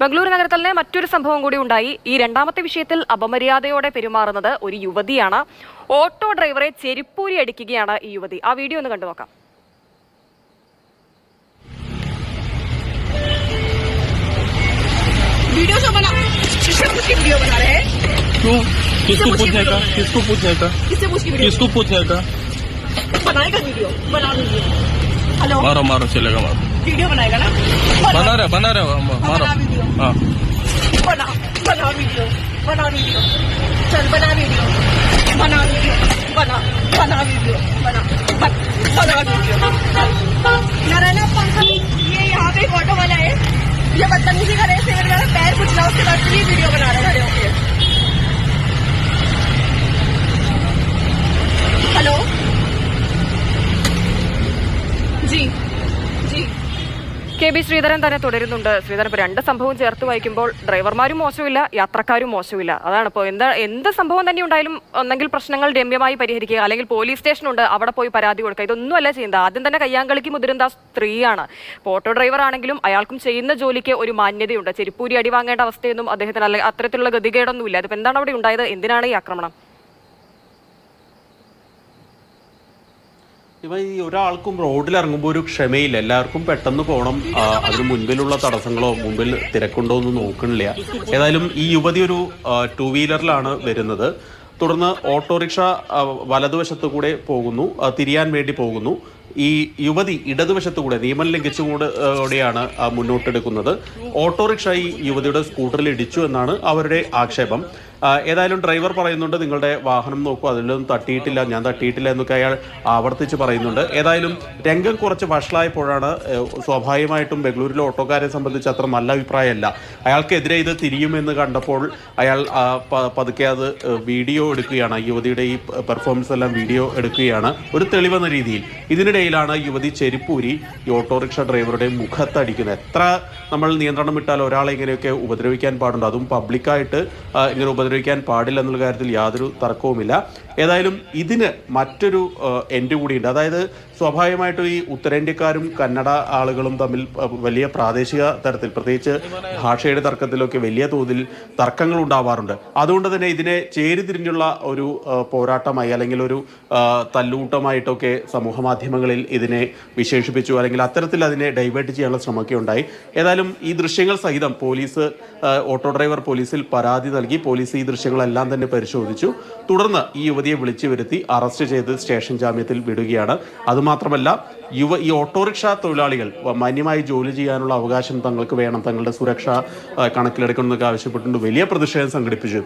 ബംഗളൂരു നഗരത്തിൽ തന്നെ മറ്റൊരു സംഭവം കൂടി ഉണ്ടായി. ഈ രണ്ടാമത്തെ വിഷയത്തിൽ അപമര്യാദയോടെ പെരുമാറുന്നത് ഒരു യുവതിയാണ്. ഓട്ടോ ഡ്രൈവറെ ചെരുപ്പൂരി അടിക്കുകയാണ് ഈ യുവതി. ആ വീഡിയോ ഒന്ന് കണ്ടു നോക്കാം. वीडियो जो बना किससे पूछ के वीडियो बना रहे हैं? क्यों? किसको पूछने का? किसको पूछने का? किससे पूछ के वीडियो? किसको पूछने का? बनाएगा वीडियो, बना वीडियो. हेलो, मारो मारो चलेगा मारो. वीडियो बनाएगा ना? बना रहे मारो. वीडियो. हाँ. बना वीडियो. बना वीडियो. चल बना वीडियो. बना वीडियो. बना वीडियो. बना वीडियो. नारायण पंखा ये यहाँ पे एक ऑटो वाला है. ये बदतमीजी करे से मेरा पैर कुचला उसके बाद भी वीडियो बना रहे खड़े होके. हेलो जी जी കെ ബി ശ്രീധരൻ തന്നെ തുടരുന്നുണ്ട്. ശ്രീധരൻ, ഇപ്പോൾ രണ്ട് സംഭവം ചേർത്ത് വായിക്കുമ്പോൾ ഡ്രൈവർമാരും മോശമില്ല, യാത്രക്കാരും മോശമില്ല. അതാണ് ഇപ്പോൾ എന്ത് സംഭവം തന്നെ ഉണ്ടായാലും ഒന്നെങ്കിൽ പ്രശ്നങ്ങൾ രമ്യമായി പരിഹരിക്കുക, അല്ലെങ്കിൽ പോലീസ് സ്റ്റേഷനുണ്ട് അവിടെ പോയി പരാതി കൊടുക്കുക. ഇതൊന്നും അല്ല ചെയ്യുന്നത്. ആദ്യം തന്നെ കയ്യാങ്കളിക്ക് മുതിരുന്ന സ്ത്രീയാണ്. ഇപ്പോൾ ഓട്ടോ ഡ്രൈവർ ആണെങ്കിലും അയാൾക്കും ചെയ്യുന്ന ജോലിക്ക് ഒരു മാന്യതയുണ്ട്. ചെരുപ്പൂരി അടി വാങ്ങേണ്ട അവസ്ഥയൊന്നും അദ്ദേഹത്തിന് അല്ലെങ്കിൽ അത്തരത്തിലുള്ള ഗതികേടൊന്നുമില്ല. അതിപ്പോൾ എന്താണ് അവിടെ ഉണ്ടായത്? എന്തിനാണ് ഈ ആക്രമണം? ഇവ ഈ ഒരാൾക്കും റോഡിൽ ഇറങ്ങുമ്പോൾ ഒരു ക്ഷമയില്ല. എല്ലാവർക്കും പെട്ടെന്ന് പോകണം. അതിന് മുൻപിലുള്ള തടസ്സങ്ങളോ മുമ്പിൽ തിരക്കുണ്ടോ എന്ന് നോക്കണില്ല. ഏതായാലും ഈ യുവതി ഒരു ടൂ വീലറിലാണ് വരുന്നത്. തുടർന്ന് ഓട്ടോറിക്ഷ വലതുവശത്തു കൂടെ പോകുന്നു, തിരിയാൻ വേണ്ടി പോകുന്നു. ഈ യുവതി ഇടതുവശത്തു കൂടെ നിയമം ലംഘിച്ചുകൂടെയാണ് മുന്നോട്ടെടുക്കുന്നത്. ഓട്ടോറിക്ഷ ഈ യുവതിയുടെ സ്കൂട്ടറിൽ ഇടിച്ചു എന്നാണ് അവരുടെ ആക്ഷേപം. ഏതായാലും ഡ്രൈവർ പറയുന്നുണ്ട്, നിങ്ങളുടെ വാഹനം നോക്കൂ, അതിലൊന്നും തട്ടിയിട്ടില്ല, ഞാൻ തട്ടിയിട്ടില്ല എന്നൊക്കെ അയാൾ ആവർത്തിച്ച് പറയുന്നുണ്ട്. ഏതായാലും രംഗം കുറച്ച് വഷളായപ്പോഴാണ് സ്വാഭാവികമായിട്ടും ബംഗളൂരിലെ ഓട്ടോക്കാരെ സംബന്ധിച്ച് അത്ര നല്ല അഭിപ്രായമല്ല. അയാൾക്കെതിരെ ഇത് തിരിയുമെന്ന് കണ്ടപ്പോൾ അയാൾ പതുക്കെ അത് വീഡിയോ എടുക്കുകയാണ്. യുവതിയുടെ ഈ പെർഫോമൻസ് എല്ലാം വീഡിയോ എടുക്കുകയാണ് ഒരു തെളിവെന്ന രീതിയിൽ. ഇതിനിടയിലാണ് യുവതി ചെരുപ്പൂരി ഈ ഓട്ടോറിക്ഷ ഡ്രൈവറുടെ മുഖത്തടിക്കുന്നത്. എത്ര നമ്മൾ നിയന്ത്രണം വിട്ടാൽ ഒരാളെ ഇങ്ങനെയൊക്കെ ഉപദ്രവിക്കാൻ പാടുണ്ടോ? അതും പബ്ലിക്കായിട്ട് ഇങ്ങനെ ഉപദ്രവിക്കാൻ പാടില്ല എന്നുള്ള കാര്യത്തിൽ യാതൊരു തർക്കവുമില്ല. ഏതായാലും ഇതിന് മറ്റൊരു എൻഡ് കൂടിയുണ്ട്. അതായത് സ്വാഭാവികമായിട്ടും ഈ ഉത്തരേന്ത്യക്കാരും കന്നഡ ആളുകളും തമ്മിൽ വലിയ പ്രാദേശിക തരത്തിൽ, പ്രത്യേകിച്ച് ഭാഷയുടെ തർക്കത്തിലൊക്കെ വലിയ തോതിൽ തർക്കങ്ങൾ ഉണ്ടാവാറുണ്ട്. അതുകൊണ്ട് തന്നെ ഇതിനെ ചേരിതിരിഞ്ഞുള്ള ഒരു പോരാട്ടമായി അല്ലെങ്കിൽ ഒരു തല്ലൂട്ടമായിട്ടൊക്കെ സമൂഹ മാധ്യമങ്ങളിൽ ഇതിനെ വിശേഷിപ്പിച്ചു, അല്ലെങ്കിൽ അത്തരത്തിൽ അതിനെ ഡൈവേർട്ട് ചെയ്യാനുള്ള ശ്രമമൊക്കെ ഉണ്ടായി. ഏതായാലും ഈ ദൃശ്യങ്ങൾ സഹിതം പോലീസ്, ഓട്ടോ ഡ്രൈവർ പോലീസിൽ പരാതി നൽകി. പോലീസ് ഈ ദൃശ്യങ്ങളെല്ലാം തന്നെ പരിശോധിച്ചു. തുടർന്ന് ഈ യുവതിയെ വിളിച്ചു വരുത്തി അറസ്റ്റ് ചെയ്ത് സ്റ്റേഷൻ ജാമ്യത്തിൽ വിടുകയാണ്. അതുമാത്രമല്ല, ഈ ഓട്ടോറിക്ഷ തൊഴിലാളികൾ മാന്യമായി ജോലി ചെയ്യാനുള്ള അവകാശം തങ്ങൾക്ക് വേണം, തങ്ങളുടെ സുരക്ഷ കണക്കിലെടുക്കണമെന്നൊക്കെ ആവശ്യപ്പെട്ടുകൊണ്ട് വലിയ പ്രതിഷേധം സംഘടിപ്പിച്ചു.